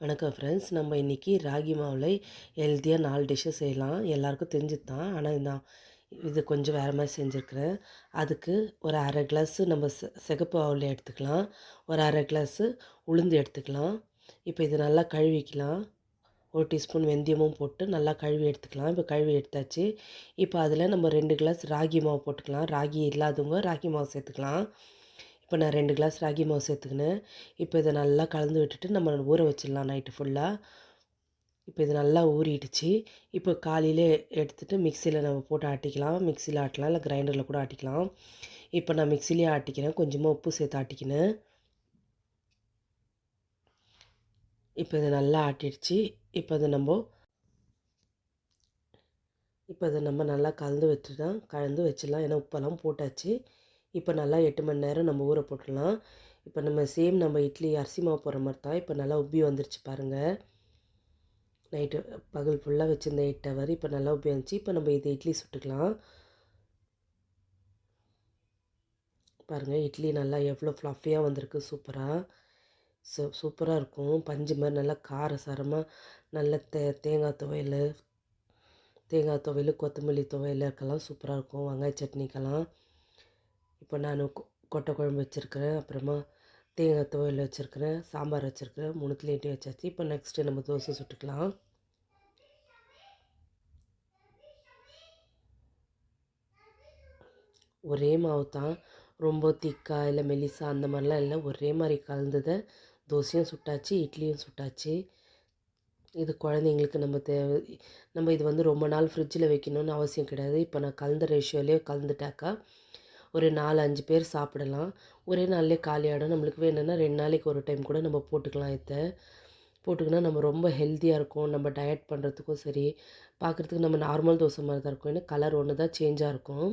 வணக்கம் ஃப்ரெண்ட்ஸ். நம்ம இன்றைக்கி ராகி மாவில் ஹெல்த்தியாக 4 டிஷ்ஷு செய்யலாம். எல்லாருக்கும் தெரிஞ்சது தான். ஆனால் நான் இது கொஞ்சம் வேறு மாதிரி செஞ்சுருக்கிறேன். அதுக்கு ஒரு அரை கிளாஸு நம்ம சிகப்பு அவல் எடுத்துக்கலாம். ஒரு அரை கிளாஸு உளுந்து எடுத்துக்கலாம். இப்போ இது நல்லா கழுவிக்கலாம். 1 டீஸ்பூன் வெந்தயமும் போட்டு நல்லா கழுவி எடுத்துக்கலாம். இப்போ கழுவி எடுத்தாச்சு. இப்போ அதில் நம்ம 2 கிளாஸ் ராகி மாவு போட்டுக்கலாம். ராகி இல்லாதவங்க ராகி மாவு சேர்த்துக்கலாம். இப்போ நான் 2 கிளாஸ் ராகி மாவு சேர்த்துக்கினேன். இப்போ இதை நல்லா கலந்து விட்டுட்டு நம்ம ஊற வச்சிடலாம் நைட்டு ஃபுல்லாக. இப்போ இது நல்லா ஊறிடுச்சு. இப்போ காலையிலே எடுத்துகிட்டு மிக்சியில் நம்ம போட்டு ஆட்டிக்கலாம். மிக்சியில் ஆட்டலாம், இல்லை கிரைண்டரில் கூட ஆட்டிக்கலாம். இப்போ நான் மிக்சிலேயே ஆட்டிக்கிறேன். கொஞ்சமாக உப்பு சேர்த்து ஆட்டிக்கினேன். இப்போ இது நல்லா ஆட்டிடுச்சு. இப்போ அதை நம்ம நல்லா கலந்து வச்சிடலாம். ஏன்னா உப்பெல்லாம் போட்டாச்சு. இப்போ நல்லா 8 மணி நேரம் நம்ம ஊற போட்டுடலாம். இப்போ நம்ம இட்லி அரிசி மாவு போடுற மாதிரி தான். இப்போ நல்லா உப்பி வந்துருச்சு பாருங்கள். நைட்டு பகல் ஃபுல்லாக வச்சுருந்த 8 ஹவர் இப்போ நல்லா உப்பி வந்துச்சு. இப்போ நம்ம இது இட்லி சுட்டுக்கலாம். பாருங்கள், இட்லி நல்லா எவ்வளோ ஃப்ளஃபியாக வந்திருக்கு. சூப்பராக இருக்கும். பஞ்சு மாதிரி நல்லா காரசாரமாக நல்ல தேங்காய் துவையல், கொத்தமல்லி துவையலுக்கெல்லாம் சூப்பராக இருக்கும். வெங்காய சட்னிக்கெல்லாம். இப்போ நான் கொட்டை குழம்பு வச்சுருக்கிறேன், அப்புறமா தேங்காய் துவையல் வச்சுருக்கிறேன், சாம்பார் வச்சுருக்கிறேன். 3த்துலேயும் வச்சாச்சு. இப்போ நெக்ஸ்ட்டு நம்ம தோசை சுட்டுக்கலாம். ஒரே மாவு தான், ரொம்ப திக்கா இல்லை மெலிசா அந்த மாதிரிலாம் இல்லை. ஒரே மாதிரி கலந்ததை தோசையும் சுட்டாச்சு, இட்லியும் சுட்டாச்சு. இது குழந்தைங்களுக்கு நம்ம இது வந்து ரொம்ப நாள் ஃப்ரிட்ஜில் வைக்கணும்னு அவசியம் கிடையாது. இப்போ நான் கலந்த ரேஷியோலேயே கலந்துட்டாக்கா ஒரு 4-5 பேர் சாப்பிடலாம். ஒரே நாள்லேயே காலியாகிடும். நம்மளுக்கு வேணும்னா 2 நாளைக்கு ஒரு டைம் கூட நம்ம போட்டுக்கினா நம்ம ரொம்ப ஹெல்த்தியாக இருக்கும். நம்ம டயட் பண்ணுறதுக்கும் சரி, பார்க்குறதுக்கு நம்ம நார்மல் தோசை மாதிரி தான் இருக்கும். ஏன்னா கலர் ஒன்று தான் சேஞ்சாக இருக்கும்.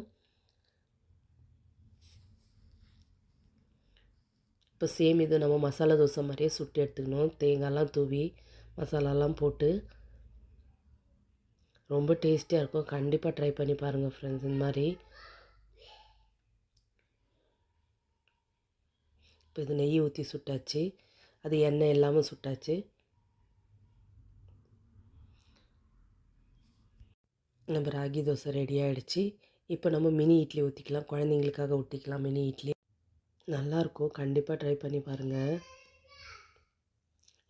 இப்போ சேம் இது நம்ம மசாலா தோசை மாதிரியே சுட்டு எடுத்துக்கணும். தேங்காய்லாம் தூவி மசாலாலாம் போட்டு ரொம்ப டேஸ்டியாக இருக்கும். கண்டிப்பாக ட்ரை பண்ணி பாருங்கள் ஃப்ரெண்ட்ஸ். இந்த மாதிரி இப்போ இது நெய் ஊற்றி சுட்டாச்சு. அது எண்ணெய் இல்லாமல் சுட்டாச்சு. நம்ம ராகி தோசை ரெடி ஆகிடுச்சு. இப்போ நம்ம மினி இட்லி ஊற்றிக்கலாம். குழந்தைங்களுக்காக ஊற்றிக்கலாம் மினி இட்லி. நல்லாயிருக்கும். கண்டிப்பாக ட்ரை பண்ணி பாருங்கள்.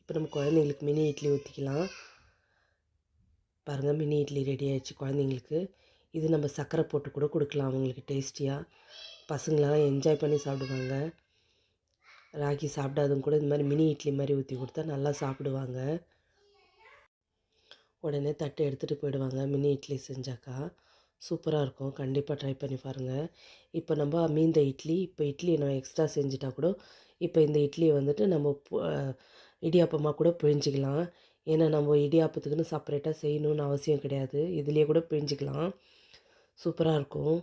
இப்போ நம்ம குழந்தைங்களுக்கு மினி இட்லி ஊற்றிக்கலாம். பாருங்கள், மினி இட்லி ரெடி ஆகிடுச்சு குழந்தைங்களுக்கு. இது நம்ம சர்க்கரை போட்டு கூட கொடுக்கலாம் அவங்களுக்கு டேஸ்டியாக. பசங்களாம் என்ஜாய் பண்ணி சாப்பிடுவாங்க. ராகி சாப்பிடாதவங்க கூட இந்த மாதிரி மினி இட்லி மாதிரி ஊற்றி கொடுத்தா நல்லா சாப்பிடுவாங்க. உடனே தட்டு எடுத்துகிட்டு போயிடுவாங்க மினி இட்லி செஞ்சாக்கா. சூப்பராக இருக்கும். கண்டிப்பாக ட்ரை பண்ணி பாருங்கள். இப்போ நம்ம மீந்த இட்லி நம்ம எக்ஸ்ட்ரா செஞ்சுட்டா கூட இப்போ இந்த இட்லியை வந்துட்டு நம்ம இடியாப்பமாக கூட பிழிஞ்சிக்கலாம். ஏன்னா நம்ம இடியாப்பத்துக்குன்னு செப்பரேட்டாக செய்யணுன்னு அவசியம் கிடையாது. இதுலேயே கூட பிழிஞ்சிக்கலாம். சூப்பராக இருக்கும்.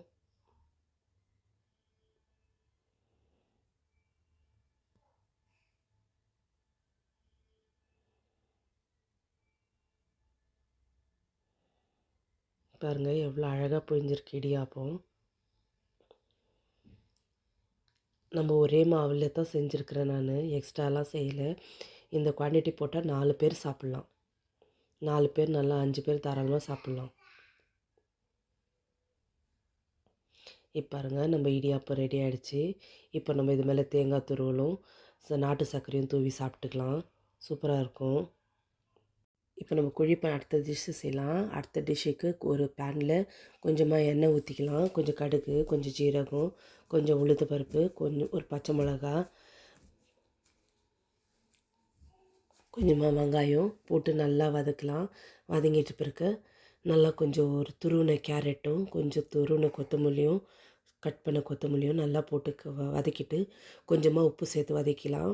பாருங்கள், எவ்வளோ அழகாக பிழிஞ்சிருக்கு இடியாப்பம். நம்ம ஒரே மாவில் தான் செஞ்சுருக்கிறேன் நான், எக்ஸ்ட்ராலாம் செய்யலை. இந்த குவான்டிட்டி போட்டால் 4 பேர் சாப்பிட்லாம். 4 பேர் நல்லா 5 பேர் தாராளமாக சாப்பிட்லாம். இப்போ பாருங்கள், நம்ம இடியாப்பம் ரெடி ஆகிடுச்சு. இப்போ நம்ம இது மேலே தேங்காய் துருவலும் நாட்டு சர்க்கரையும் தூவி சாப்பிட்டுக்கலாம். சூப்பராக இருக்கும். இப்போ நம்ம அடுத்த டிஷ்ஷு செய்யலாம். அடுத்த டிஷ்ஷுக்கு ஒரு பேனில் கொஞ்சமாக எண்ணெய் ஊற்றிக்கலாம். கொஞ்சம் கடுகு, கொஞ்சம் ஜீரகம், கொஞ்சம் உளுந்து பருப்பு, ஒரு பச்சை மிளகா, கொஞ்சமாக வெங்காயம் போட்டு நல்லா வதக்கலாம். வதங்கிட்டு பிறகு நல்லா கொஞ்சம் ஒரு துருவின கேரட்டும், கொஞ்சம் துருவின கொத்தமல்லியும், கட் பண்ண கொத்தமல்லியும் நல்லா போட்டு வதக்கிட்டு கொஞ்சமாக உப்பு சேர்த்து வதக்கலாம்.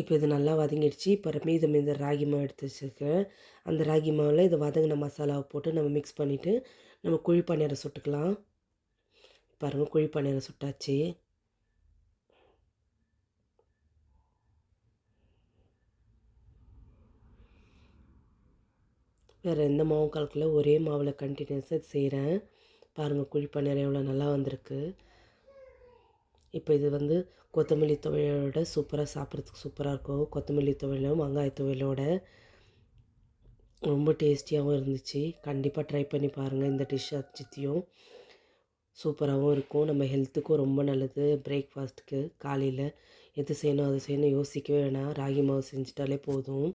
இப்போ இது நல்லா வதங்கிடுச்சு. இப்போ மீதம் இந்த ராகி மாவு எடுத்து வச்சுருக்கேன். அந்த ராகி மாவில் இது வதங்கின மசாலாவை போட்டு நம்ம மிக்ஸ் பண்ணிவிட்டு நம்ம குழி பணியாரம் சுட்டுக்கலாம். பாருங்கள், குழி பணியாரம் சுட்டாச்சு. வேறு எந்த மாவும் கலக்கல, ஒரே மாவில் கண்டினியூஸாக செய்கிறேன். பாருங்கள், குழி பணியாரம் எவ்வளோ நல்லா வந்திருக்கு. இப்போ இது வந்து கொத்தமல்லி துவையலோட சூப்பராக சாப்பிட்றதுக்கு சூப்பராக இருக்கும். கொத்தமல்லி துவையலும் வெங்காய துவையலோட ரொம்ப டேஸ்டியாகவும் இருந்துச்சு. கண்டிப்பாக ட்ரை பண்ணி பாருங்கள் இந்த டிஷ் அச்சித்தியும். சூப்பராகவும் இருக்கும். நம்ம ஹெல்த்துக்கும் ரொம்ப நல்லது. பிரேக்ஃபாஸ்ட்டுக்கு காலையில் எது செய்யணும் அது செய்யணும் யோசிக்கவே வேணாம். ராகி மாவு செஞ்சுட்டாலே போதும்.